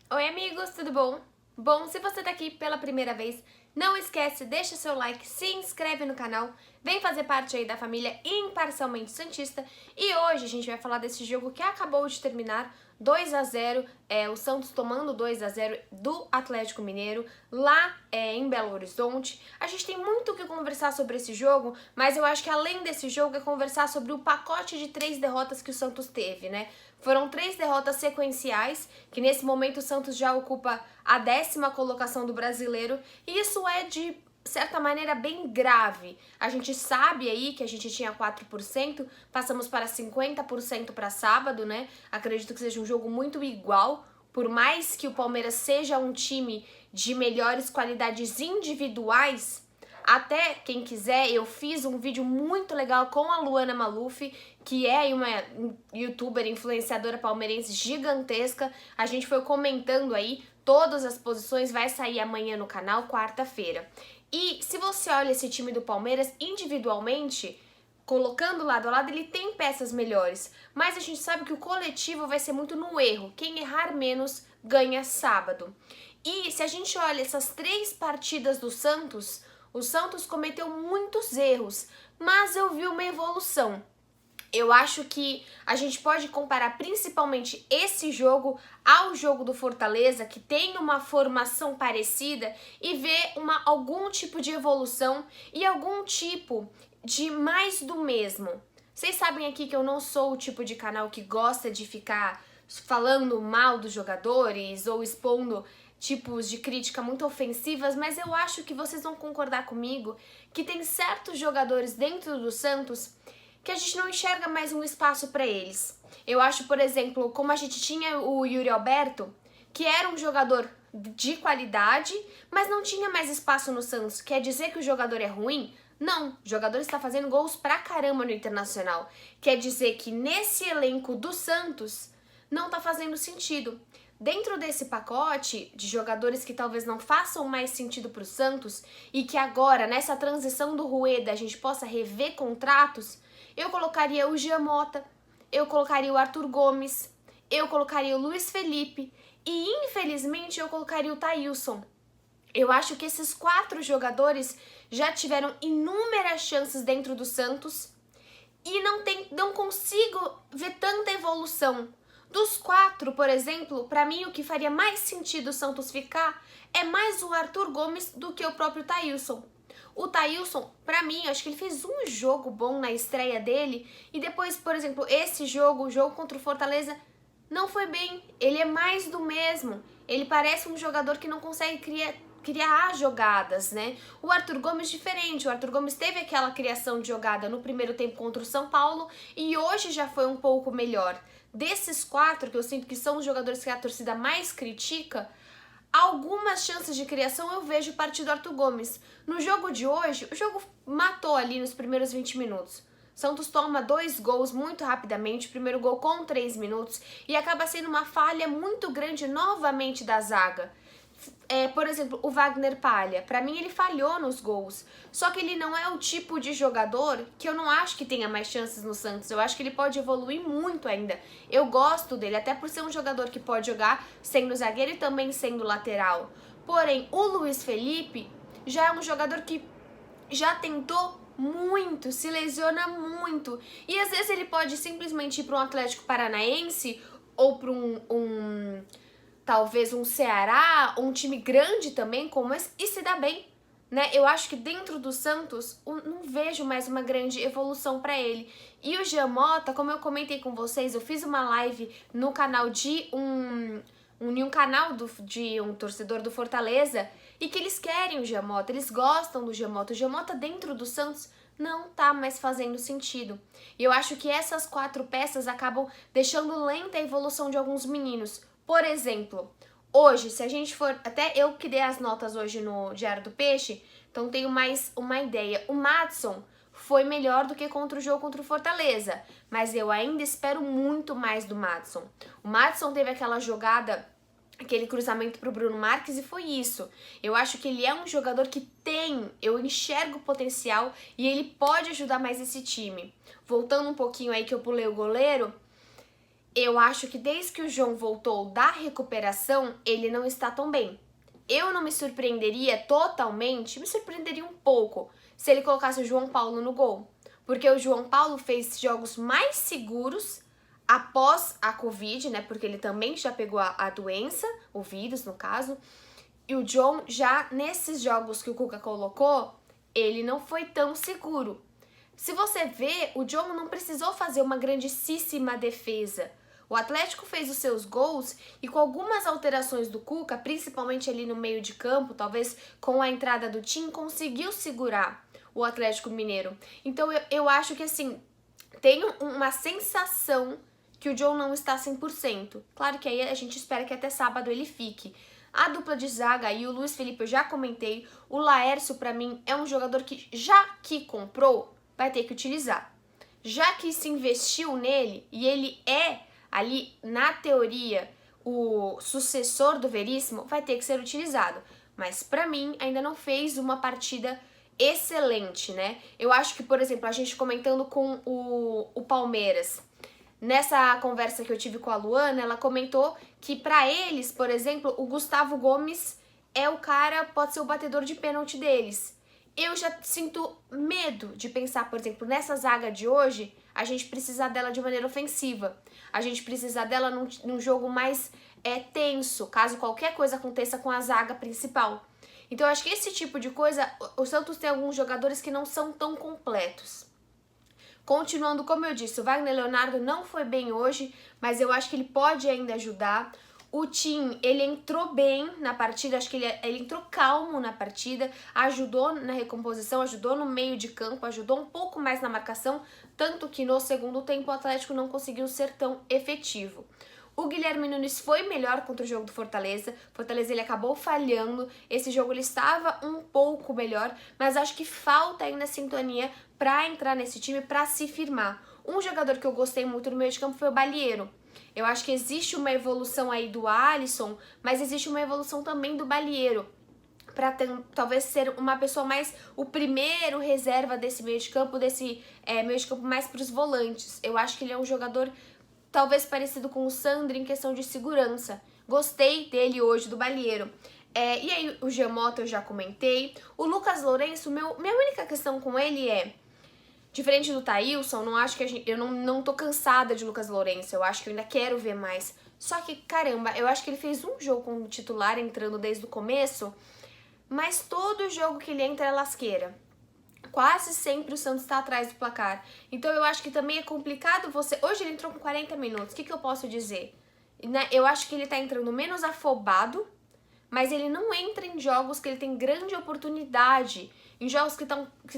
Oi amigos, tudo bom? Bom, se você tá aqui pela primeira vez, não esquece, deixa seu like, se inscreve no canal, vem fazer parte aí da família Imparcialmente Santista. E hoje a gente vai falar desse jogo que acabou de terminar, 2-0, o Santos tomando 2-0 do Atlético Mineiro, lá em Belo Horizonte. A gente tem muito o que conversar sobre esse jogo, mas eu acho que além desse jogo é conversar sobre o pacote de 3 derrotas que o Santos teve, né? Foram 3 derrotas sequenciais, que nesse momento o Santos já ocupa a 10ª colocação do Brasileiro, e isso é de certa maneira bem grave. A gente sabe aí que a gente tinha 4%, passamos para 50% para sábado, né? Acredito que seja um jogo muito igual, por mais que o Palmeiras seja um time de melhores qualidades individuais. Até quem quiser, eu fiz um vídeo muito legal com a Luana Maluf, que é uma youtuber, influenciadora palmeirense gigantesca. A gente foi comentando aí todas as posições, vai sair amanhã no canal, quarta-feira. E se você olha esse time do Palmeiras individualmente, colocando lado a lado, ele tem peças melhores. Mas a gente sabe que o coletivo vai ser muito no erro. Quem errar menos ganha sábado. E se a gente olha essas 3 partidas do Santos, o Santos cometeu muitos erros, mas eu vi uma evolução. Eu acho que a gente pode comparar principalmente esse jogo ao jogo do Fortaleza, que tem uma formação parecida, e ver algum tipo de evolução e algum tipo de mais do mesmo. Vocês sabem aqui que eu não sou o tipo de canal que gosta de ficar falando mal dos jogadores ou expondo tipos de crítica muito ofensivas, mas eu acho que vocês vão concordar comigo que tem certos jogadores dentro do Santos que a gente não enxerga mais um espaço para eles. Eu acho, por exemplo, como a gente tinha o Yuri Alberto, que era um jogador de qualidade, mas não tinha mais espaço no Santos. Quer dizer que o jogador é ruim? Não, o jogador está fazendo gols pra caramba no Internacional. Quer dizer que nesse elenco do Santos não tá fazendo sentido. Dentro desse pacote de jogadores que talvez não façam mais sentido para o Santos e que agora, nessa transição do Rueda, a gente possa rever contratos, eu colocaria o Giamota, eu colocaria o Arthur Gomes, eu colocaria o Luiz Felipe e, infelizmente, eu colocaria o Thailson. Eu acho que esses 4 jogadores já tiveram inúmeras chances dentro do Santos e não consigo ver tanta evolução. Dos 4, por exemplo, para mim o que faria mais sentido o Santos ficar é mais o Arthur Gomes do que o próprio Thailson. O Thailson, pra mim, acho que ele fez um jogo bom na estreia dele e depois, por exemplo, esse jogo, o jogo contra o Fortaleza, não foi bem. Ele é mais do mesmo. Ele parece um jogador que não consegue criar jogadas, né? O Arthur Gomes diferente. O Arthur Gomes teve aquela criação de jogada no primeiro tempo contra o São Paulo e hoje já foi um pouco melhor. Desses 4, que eu sinto que são os jogadores que a torcida mais critica, algumas chances de criação eu vejo partir do Arthur Gomes. No jogo de hoje, o jogo matou ali nos primeiros 20 minutos. Santos toma 2 gols muito rapidamente, o primeiro gol com 3 minutos, e acaba sendo uma falha muito grande novamente da zaga. Por exemplo, o Wagner Palha, pra mim ele falhou nos gols, só que ele não é o tipo de jogador que eu não acho que tenha mais chances no Santos, eu acho que ele pode evoluir muito ainda. Eu gosto dele, até por ser um jogador que pode jogar sendo zagueiro e também sendo lateral. Porém, o Luiz Felipe já é um jogador que já tentou muito, se lesiona muito, e às vezes ele pode simplesmente ir para um Atlético Paranaense ou para talvez um Ceará, um time grande também como esse, e se dá bem, né? Eu acho que dentro do Santos não vejo mais uma grande evolução para ele. E o Giamota, como eu comentei com vocês, eu fiz uma live no canal de um canal de um torcedor do Fortaleza e que eles querem o Giamota, eles gostam do Giamota. O Giamota dentro do Santos não tá mais fazendo sentido. E eu acho que essas 4 peças acabam deixando lenta a evolução de alguns meninos. Por exemplo, hoje, se a gente for... Até eu que dei as notas hoje no Diário do Peixe, então tenho mais uma ideia. O Madison foi melhor do que contra o jogo contra o Fortaleza, mas eu ainda espero muito mais do Madison. O Madison teve aquela jogada, aquele cruzamento pro Bruno Marques e foi isso. Eu acho que ele é um jogador que eu enxergo potencial e ele pode ajudar mais esse time. Voltando um pouquinho aí que eu pulei o goleiro, eu acho que desde que o João voltou da recuperação, ele não está tão bem. Eu não me surpreenderia totalmente, me surpreenderia um pouco se ele colocasse o João Paulo no gol. Porque o João Paulo fez jogos mais seguros após a Covid, né? Porque ele também já pegou a doença, o vírus no caso. E o John já, nesses jogos que o Cuca colocou, ele não foi tão seguro. Se você vê, o John não precisou fazer uma grandíssima defesa. O Atlético fez os seus gols e com algumas alterações do Cuca, principalmente ali no meio de campo, talvez com a entrada do Tim, conseguiu segurar o Atlético Mineiro. Então eu acho que assim, tem uma sensação que o John não está 100%. Claro que aí a gente espera que até sábado ele fique. A dupla de zaga aí, o Luiz Felipe eu já comentei, o Laércio pra mim é um jogador que já que comprou, vai ter que utilizar. Já que se investiu nele e ele é ali, na teoria, o sucessor do Veríssimo, vai ter que ser utilizado. Mas pra mim, ainda não fez uma partida excelente, né? Eu acho que, por exemplo, a gente comentando com o Palmeiras, nessa conversa que eu tive com a Luana, ela comentou que pra eles, por exemplo, o Gustavo Gomes é o cara, pode ser o batedor de pênalti deles. Eu já sinto medo de pensar, por exemplo, nessa zaga de hoje, a gente precisar dela de maneira ofensiva. A gente precisar dela num jogo mais tenso, caso qualquer coisa aconteça com a zaga principal. Então eu acho que esse tipo de coisa, o Santos tem alguns jogadores que não são tão completos. Continuando, como eu disse, o Wagner Leonardo não foi bem hoje, mas eu acho que ele pode ainda ajudar. O Tim, ele entrou bem na partida, acho que ele entrou calmo na partida, ajudou na recomposição, ajudou no meio de campo, ajudou um pouco mais na marcação, tanto que no segundo tempo o Atlético não conseguiu ser tão efetivo. O Guilherme Nunes foi melhor contra o jogo do Fortaleza. Fortaleza ele acabou falhando. Esse jogo ele estava um pouco melhor, mas acho que falta ainda sintonia para entrar nesse time, para se firmar. Um jogador que eu gostei muito no meio de campo foi o Balieiro. Eu acho que existe uma evolução aí do Alisson, mas existe uma evolução também do Balieiro, para talvez ser uma pessoa mais o primeiro reserva desse meio de campo, desse meio de campo mais para os volantes. Eu acho que ele é um jogador talvez parecido com o Sandro em questão de segurança. Gostei dele hoje, do Balieiro. E aí o Giamotto eu já comentei. O Lucas Lourenço, minha única questão com ele é, diferente do Thailson, não acho que eu não tô cansada de Lucas Lourenço, eu acho que eu ainda quero ver mais. Só que, caramba, eu acho que ele fez um jogo como titular entrando desde o começo, mas todo jogo que ele entra é lasqueira. Quase sempre o Santos está atrás do placar. Então eu acho que também é complicado você... Hoje ele entrou com 40 minutos, o que eu posso dizer? Eu acho que ele tá entrando menos afobado, mas ele não entra em jogos que ele tem grande oportunidade, em jogos que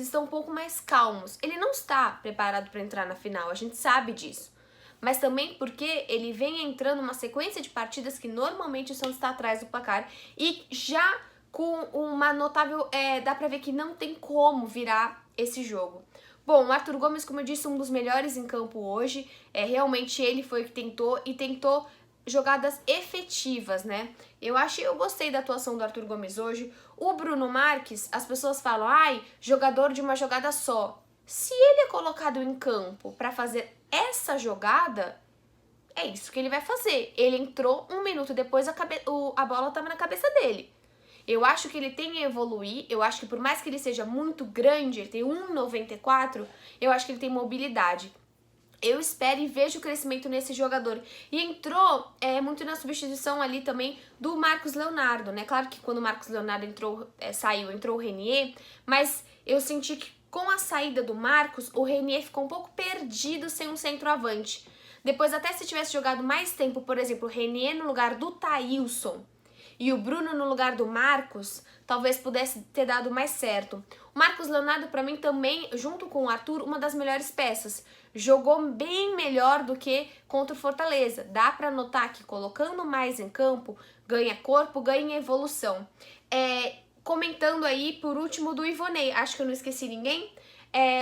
estão um pouco mais calmos. Ele não está preparado para entrar na final, a gente sabe disso. Mas também porque ele vem entrando numa sequência de partidas que normalmente o Santos está atrás do placar e já com uma notável... dá pra ver que não tem como virar esse jogo. Bom, o Arthur Gomes, como eu disse, um dos melhores em campo hoje. Realmente ele foi o que tentou jogadas efetivas, né? Eu gostei da atuação do Arthur Gomes hoje. O Bruno Marques, as pessoas falam, ai, jogador de uma jogada só. Se ele é colocado em campo para fazer essa jogada, é isso que ele vai fazer. Ele entrou, um minuto depois a bola estava na cabeça dele. Eu acho que ele tem a evoluir, eu acho que por mais que ele seja muito grande, ele tem 1,94, eu acho que ele tem mobilidade. Eu espero e vejo o crescimento nesse jogador. E entrou muito na substituição ali também do Marcos Leonardo, né? Claro que quando o Marcos Leonardo saiu, entrou o Renier, mas eu senti que com a saída do Marcos, o Renier ficou um pouco perdido sem um centroavante. Depois, até se tivesse jogado mais tempo, por exemplo, o Renier no lugar do Thailson e o Bruno no lugar do Marcos, talvez pudesse ter dado mais certo. O Marcos Leonardo, para mim, também, junto com o Arthur, uma das melhores peças. Jogou bem melhor do que contra o Fortaleza. Dá para notar que colocando mais em campo, ganha corpo, ganha evolução. Comentando aí, por último, do Ivonei. Acho que eu não esqueci ninguém.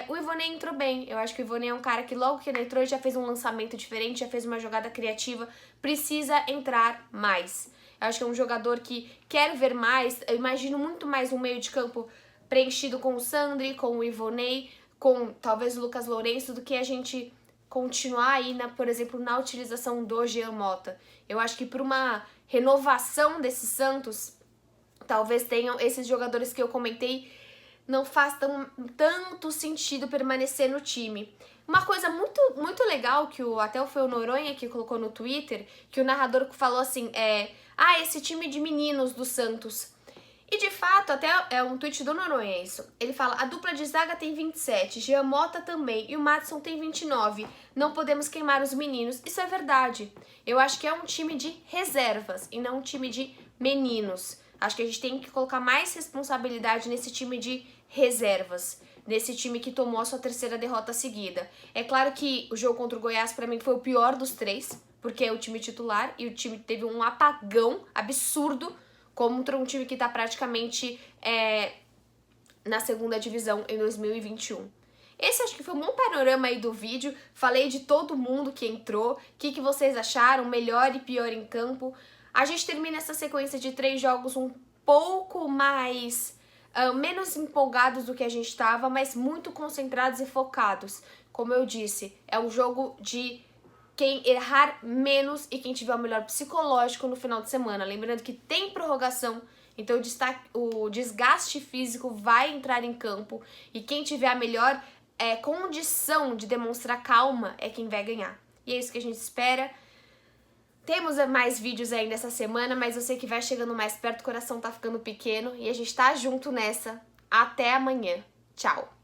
O Ivonei entrou bem. Eu acho que o Ivonei é um cara que logo que ele entrou, ele já fez um lançamento diferente, já fez uma jogada criativa. Precisa entrar mais. Eu acho que é um jogador que quero ver mais. Eu imagino muito mais um meio de campo preenchido com o Sandri, com o Ivonei, com talvez o Lucas Lourenço, do que a gente continuar aí, por exemplo, na utilização do Jean Mota. Eu acho que para uma renovação desse Santos, talvez tenham esses jogadores que eu comentei, não faz tanto sentido permanecer no time. Uma coisa muito legal que até foi o Noronha que colocou no Twitter, que o narrador falou assim, esse time de meninos do Santos. E de fato, até é um tweet do Noronha isso. Ele fala, a dupla de zaga tem 27, Jean Mota também, e o Madison tem 29. Não podemos queimar os meninos. Isso é verdade. Eu acho que é um time de reservas e não um time de meninos. Acho que a gente tem que colocar mais responsabilidade nesse time de reservas, nesse time que tomou a sua terceira derrota seguida. É claro que o jogo contra o Goiás, pra mim, foi o pior dos três, porque é o time titular e o time teve um apagão absurdo contra um time que tá praticamente na segunda divisão em 2021. Esse acho que foi um bom panorama aí do vídeo. Falei de todo mundo que entrou, o que vocês acharam, melhor e pior em campo. A gente termina essa sequência de 3 jogos um pouco mais menos empolgados do que a gente estava, mas muito concentrados e focados. Como eu disse, é um jogo de quem errar menos e quem tiver o melhor psicológico no final de semana. Lembrando que tem prorrogação, então o desgaste físico vai entrar em campo e quem tiver a melhor condição de demonstrar calma é quem vai ganhar. E é isso que a gente espera. Temos mais vídeos ainda essa semana, mas eu sei que vai chegando mais perto, o coração tá ficando pequeno e a gente tá junto nessa. Até amanhã. Tchau!